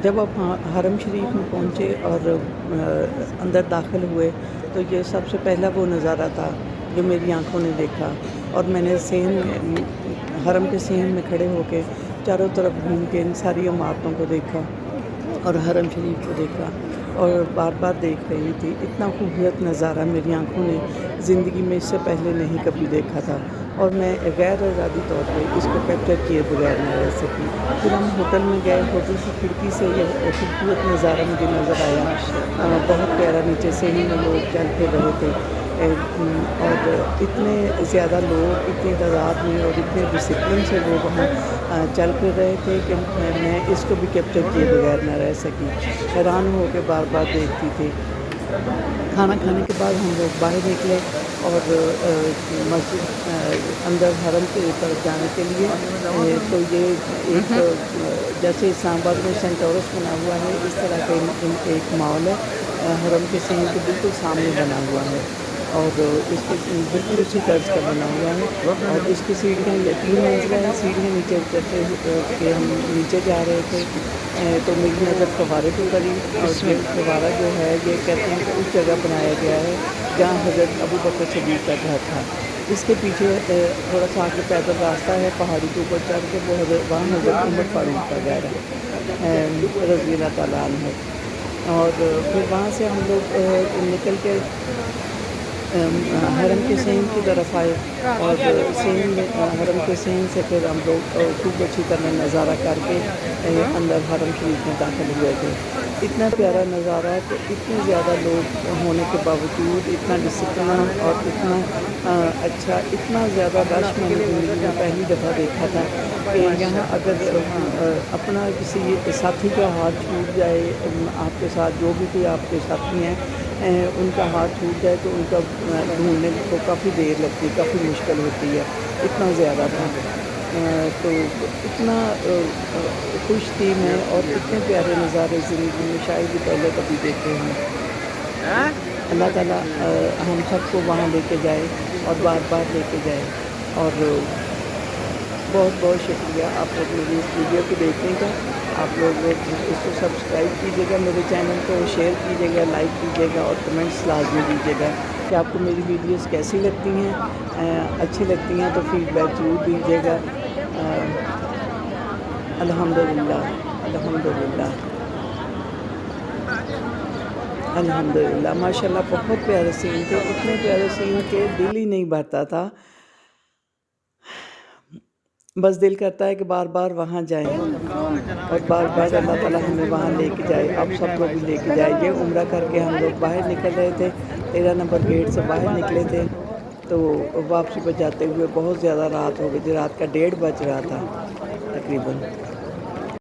جب آپ حرم شریف میں پہنچے اور اندر داخل ہوئے تو یہ سب سے پہلا وہ نظارہ تھا جو میری آنکھوں نے دیکھا، اور میں نے حرم کے صحن میں کھڑے ہو کے چاروں طرف گھوم کے ان ساری عمارتوں کو دیکھا اور حرم شریف کو دیکھا اور بار بار دیکھ رہی تھی۔ اتنا خوبصورت نظارہ میری آنکھوں نے زندگی میں اس سے پہلے نہیں کبھی دیکھا تھا، اور میں غیر ارادی طور پہ اس کو کیپچر کیے بغیر نہ رہ سکی۔ پھر ہم ہوٹل میں گئے، ہوٹل کی کھڑکی سے یہ خوبصورت نظارہ مجھے نظر آیا۔ بہت پیارا، نیچے سیڑھی میں لوگ چل پھر رہے تھے، اور اتنے زیادہ لوگ اتنی تعداد میں اور اتنے ڈسپلن سے وہ وہاں چل پھر رہے تھے کہ میں اس کو بھی کیپچر کیے بغیر نہ رہ سکی۔ حیران ہو کے بار بار دیکھتی تھی۔ کھانا کھانے کے بعد ہم لوگ باہر نکلے اور مسجد اندر حرم کے طرف جانے کے لیے، تو یہ ایک جیسے اسلام آباد میں سینٹورس بنا ہوا ہے، اس طرح کا ایک مال ہے، حرم کے صحن کے بالکل سامنے بنا ہوا ہے، اور اس کے بالکل اسی طرز کا بنا ہوا ہے، اور اس کی سیڑھیاں 3 منزلہ ہیں۔ سیڑھیاں نیچے اترتے کہ ہم نیچے جا رہے تھے تو میری نظر فوارے پہ پڑی، اور یہ فوارہ جو ہے یہ کہتے ہیں کہ اس جگہ بنایا گیا ہے جہاں حضرت ابوبکر صدیق کا گھر تھا۔ اس کے پیچھے تھوڑا سا آگے پیدل راستہ ہے، پہاڑی کے اوپر چڑھ کے وہاں حضرت عمر فاروق کا گھر ہے رضی اللہ تعالیٰ عنہ۔ اور پھر وہاں سے ہم لوگ نکل کے حرم کے صحن کی طرف آئے، اور حرم کے صحن سے پھر ہم لوگ خوب اچھی طرح نظارہ کر کے اندر حرم شریف میں داخل ہوئے تھے۔ اتنا پیارا نظارہ کہ اتنے زیادہ لوگ ہونے کے باوجود اتنا ڈسپلن اور اتنا اچھا، اتنا زیادہ رش میں نے زندگی میں پہلی دفعہ دیکھا تھا کہ یہاں اگر اپنا کسی ساتھی کا ہاتھ چھوٹ جائے، آپ کے ساتھ جو بھی کوئی آپ کے ساتھی ہیں ان کا ہاتھ چھوٹ جائے تو ان کا ڈھونڈنے کو کافی دیر لگتی ہے، کافی مشکل ہوتی ہے، اتنا زیادہ تھا۔ تو اتنا خوش تھی میں، اور اتنے پیارے نظارے زندگی میں شاید ہی پہلے کبھی دیکھے ہوں۔ اللہ تعالیٰ ہم سب کو وہاں لے کے جائے اور بار بار لے کے جائے، اور بہت بہت شکریہ آپ لوگ میری اس ویڈیو کو دیکھنے کا۔ آپ لوگ اس کو سبسکرائب کیجیے گا، میرے چینل کو شیئر کیجیے گا، لائک کیجیے گا، اور کمنٹس لازمی دیجیے گا کہ آپ کو میری ویڈیوز کیسی لگتی ہیں۔ اچھی لگتی ہیں تو فیڈ بیک ضرور دیجیے گا۔ الحمدللہ، الحمدللہ، الحمدللہ، ماشاءاللہ بہت پیارے سین تھے، اتنے پیارے سین کہ دل ہی نہیں بھرتا تھا، بس دل کرتا ہے کہ بار بار وہاں جائیں، اور بار بار اللہ تعالیٰ ہمیں وہاں لے کے جائے، آپ سب کو بھی لے کے جائے۔ یہ عمرہ کر کے ہم لوگ باہر نکل رہے تھے، 13 نمبر گیٹ سے باہر نکلے تھے، تو واپسی پہ جاتے ہوئے بہت زیادہ رات ہو گئی تھی، رات کا 1:30 بج رہا تھا تقریباً۔